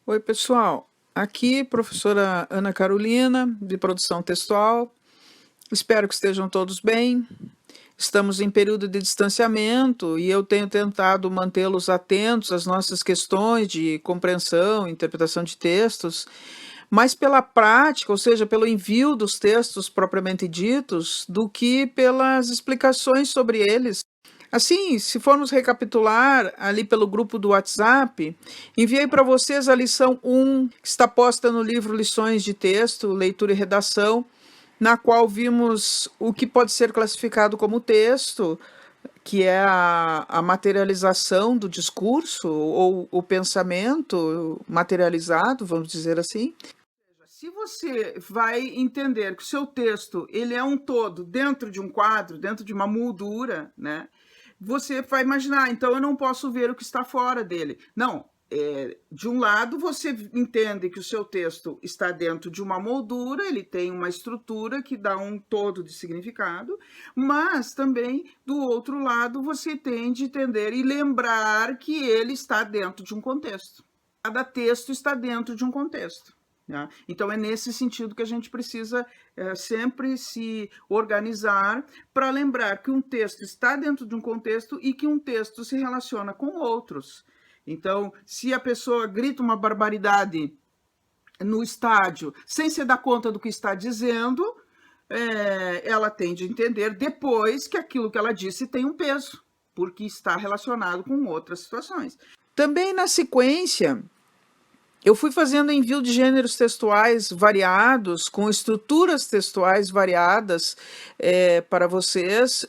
Oi, pessoal. Aqui, professora Ana Carolina, de produção textual. Espero que estejam todos bem. Estamos em período de distanciamento e eu tenho tentado mantê-los atentos às nossas questões de compreensão, interpretação de textos, mais pela prática, ou seja, pelo envio dos textos propriamente ditos, do que pelas explicações sobre eles. Assim, se formos recapitular ali pelo grupo do WhatsApp, enviei para vocês a lição 1, que está posta no livro Lições de Texto, Leitura e Redação, na qual vimos o que pode ser classificado como texto, que é a materialização do discurso, ou o pensamento materializado, vamos dizer assim. Se você vai entender que o seu texto ele é um todo dentro de um quadro, dentro de uma moldura, né? Você vai imaginar, então eu não posso ver o que está fora dele. Não, de um lado você entende que o seu texto está dentro de uma moldura, ele tem uma estrutura que dá um todo de significado, mas também do outro lado você tem de entender e lembrar que ele está dentro de um contexto. Cada texto está dentro de um contexto. Então, é nesse sentido que a gente precisa sempre se organizar para lembrar que um texto está dentro de um contexto e que um texto se relaciona com outros. Então, se a pessoa grita uma barbaridade no estádio sem se dar conta do que está dizendo, ela tem de entender depois que aquilo que ela disse tem um peso, porque está relacionado com outras situações. Também na sequência, eu fui fazendo envio de gêneros textuais variados, com estruturas textuais variadas para vocês,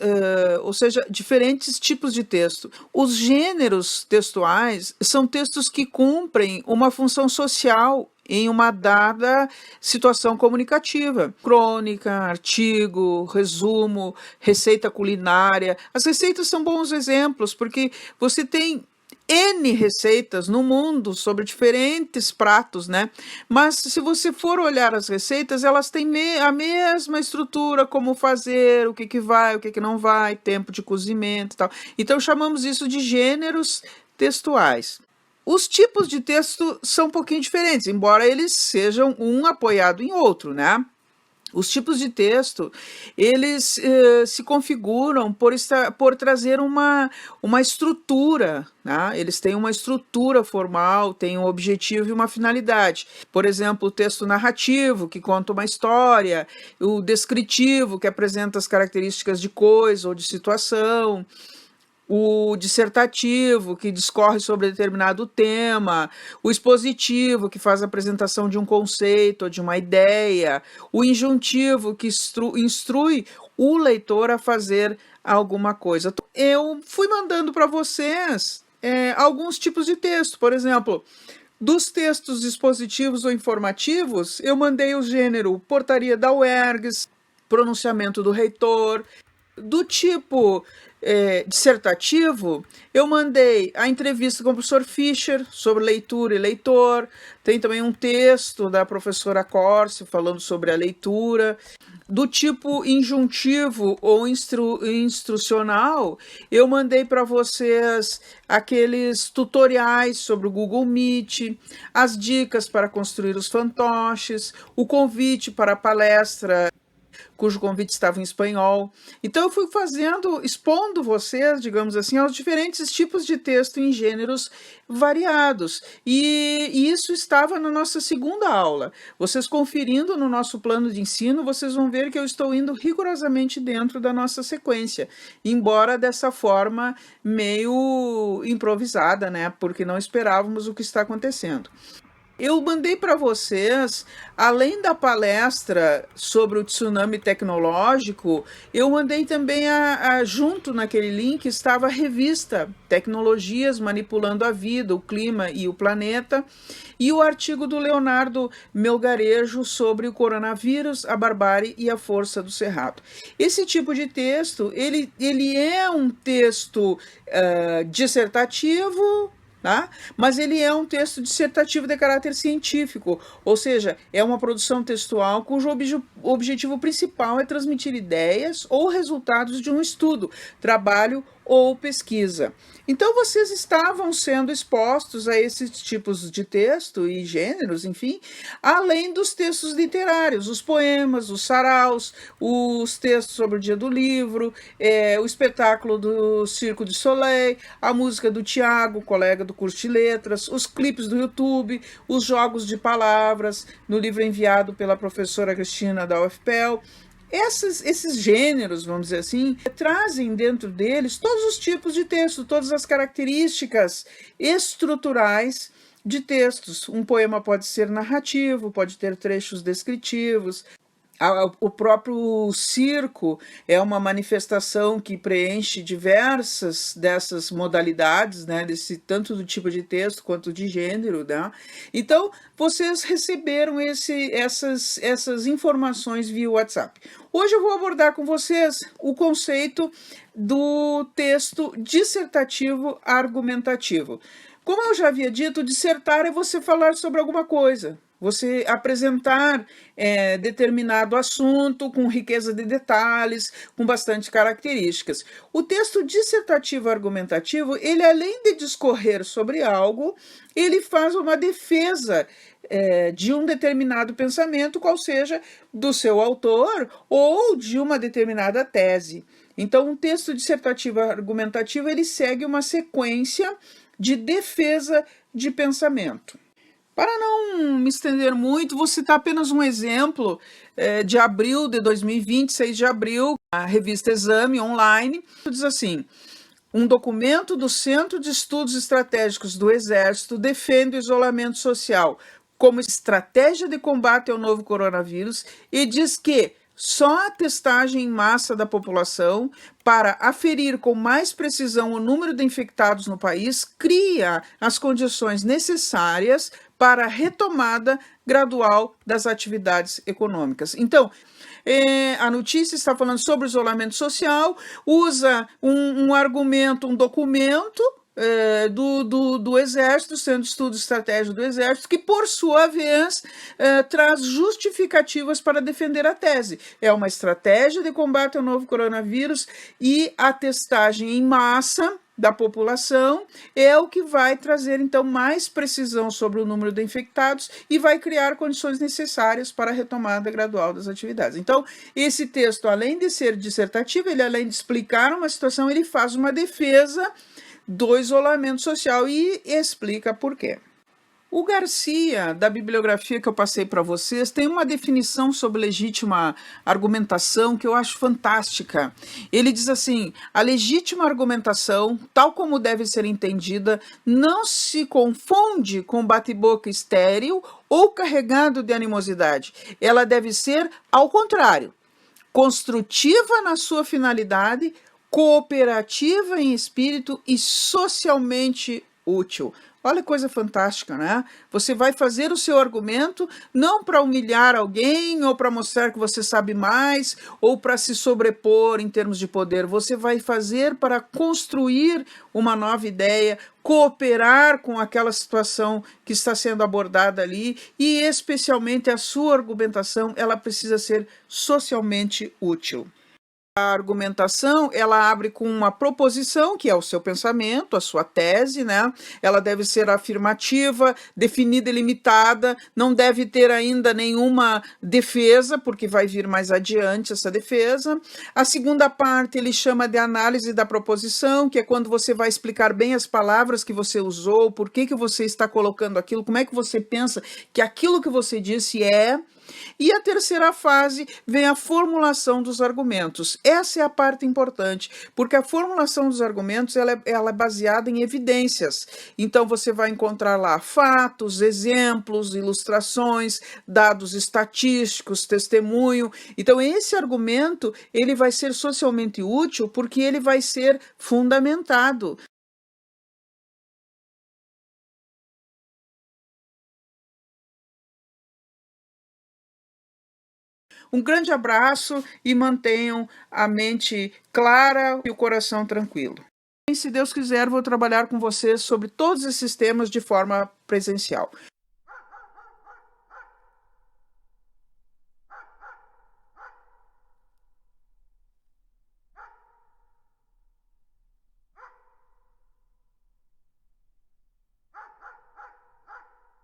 ou seja, diferentes tipos de texto. Os gêneros textuais são textos que cumprem uma função social em uma dada situação comunicativa. Crônica, artigo, resumo, receita culinária. As receitas são bons exemplos, porque você tem N receitas no mundo sobre diferentes pratos, né? Mas se você for olhar as receitas, elas têm a mesma estrutura, como fazer, o que vai, o que não vai, tempo de cozimento e tal. Então chamamos isso de gêneros textuais. Os tipos de texto são um pouquinho diferentes, embora eles sejam um apoiado em outro, né? Os tipos de texto, eles se configuram por trazer uma estrutura, né? Eles têm uma estrutura formal, têm um objetivo e uma finalidade. Por exemplo, o texto narrativo, que conta uma história, o descritivo, que apresenta as características de coisa ou de situação, o dissertativo, que discorre sobre determinado tema, o expositivo, que faz a apresentação de um conceito ou de uma ideia, o injuntivo, que instrui o leitor a fazer alguma coisa. Eu fui mandando para vocês alguns tipos de texto, por exemplo, dos textos expositivos ou informativos, eu mandei o gênero portaria da UERGS, pronunciamento do reitor. Do tipo dissertativo, eu mandei a entrevista com o professor Fischer sobre leitura e leitor. Tem também um texto da professora Corse falando sobre a leitura. Do tipo injuntivo ou instrucional, eu mandei para vocês aqueles tutoriais sobre o Google Meet, as dicas para construir os fantoches, o convite para a palestra, cujo convite estava em espanhol. Então eu fui expondo vocês, digamos assim, aos diferentes tipos de texto em gêneros variados. E isso estava na nossa segunda aula. Vocês conferindo no nosso plano de ensino, vocês vão ver que eu estou indo rigorosamente dentro da nossa sequência, embora dessa forma meio improvisada, né? Porque não esperávamos o que está acontecendo. Eu mandei para vocês, além da palestra sobre o tsunami tecnológico, eu mandei também junto naquele link estava a revista Tecnologias Manipulando a Vida, o Clima e o Planeta, e o artigo do Leonardo Melgarejo sobre o coronavírus, a barbárie e a força do cerrado. Esse tipo de texto, ele é um texto dissertativo, tá? Mas ele é um texto dissertativo de caráter científico, ou seja, é uma produção textual cujo objetivo principal é transmitir ideias ou resultados de um estudo, trabalho ou pesquisa. Então, vocês estavam sendo expostos a esses tipos de texto e gêneros, enfim, além dos textos literários, os poemas, os saraus, os textos sobre o dia do livro, o espetáculo do Circo du Soleil, a música do Tiago, colega do curso de letras, os clipes do YouTube, os jogos de palavras, no livro enviado pela professora Cristina da UFPEL. Esses gêneros, vamos dizer assim, trazem dentro deles todos os tipos de texto, todas as características estruturais de textos. Um poema pode ser narrativo, pode ter trechos descritivos. O próprio circo é uma manifestação que preenche diversas dessas modalidades, né, tanto do tipo de texto quanto de gênero, né? Então, vocês receberam essas informações via WhatsApp. Hoje eu vou abordar com vocês o conceito do texto dissertativo argumentativo. Como eu já havia dito, dissertar é você falar sobre alguma coisa, você apresentar determinado assunto com riqueza de detalhes, com bastante características. O texto dissertativo argumentativo, ele além de discorrer sobre algo, ele faz uma defesa de um determinado pensamento, qual seja do seu autor ou de uma determinada tese. Então, um texto dissertativo argumentativo, ele segue uma sequência de defesa de pensamento. Para não me estender muito, vou citar apenas um exemplo de abril de 2020, 6 de abril, a revista Exame Online, diz assim: um documento do Centro de Estudos Estratégicos do Exército defende o isolamento social como estratégia de combate ao novo coronavírus e diz que só a testagem em massa da população para aferir com mais precisão o número de infectados no país cria as condições necessárias para a retomada gradual das atividades econômicas. Então, a notícia está falando sobre isolamento social, usa um argumento, um documento do Exército, Centro de Estudo Estratégico do Exército, que, por sua vez, traz justificativas para defender a tese. É uma estratégia de combate ao novo coronavírus e a testagem em massa da população é o que vai trazer, então, mais precisão sobre o número de infectados e vai criar condições necessárias para a retomada gradual das atividades. Então, esse texto, além de ser dissertativo, ele, além de explicar uma situação, ele faz uma defesa do isolamento social e explica por quê. O Garcia, da bibliografia que eu passei para vocês, tem uma definição sobre legítima argumentação que eu acho fantástica. Ele diz assim: a legítima argumentação, tal como deve ser entendida, não se confunde com bate-boca estéril ou carregado de animosidade. Ela deve ser, ao contrário, construtiva na sua finalidade, cooperativa em espírito e socialmente útil. Olha que coisa fantástica, né? Você vai fazer o seu argumento não para humilhar alguém ou para mostrar que você sabe mais ou para se sobrepor em termos de poder. Você vai fazer para construir uma nova ideia, cooperar com aquela situação que está sendo abordada ali e, especialmente, a sua argumentação, ela precisa ser socialmente útil. A argumentação, ela abre com uma proposição, que é o seu pensamento, a sua tese, né? Ela deve ser afirmativa, definida e limitada, não deve ter ainda nenhuma defesa, porque vai vir mais adiante essa defesa. A segunda parte ele chama de análise da proposição, que é quando você vai explicar bem as palavras que você usou, por que você está colocando aquilo, como é que você pensa que aquilo que você disse é. E a terceira fase vem a formulação dos argumentos. Essa é a parte importante, porque a formulação dos argumentos ela é baseada em evidências. Então você vai encontrar lá fatos, exemplos, ilustrações, dados estatísticos, testemunho. Então esse argumento ele vai ser socialmente útil porque ele vai ser fundamentado. Um grande abraço e mantenham a mente clara e o coração tranquilo. E se Deus quiser, vou trabalhar com vocês sobre todos esses temas de forma presencial.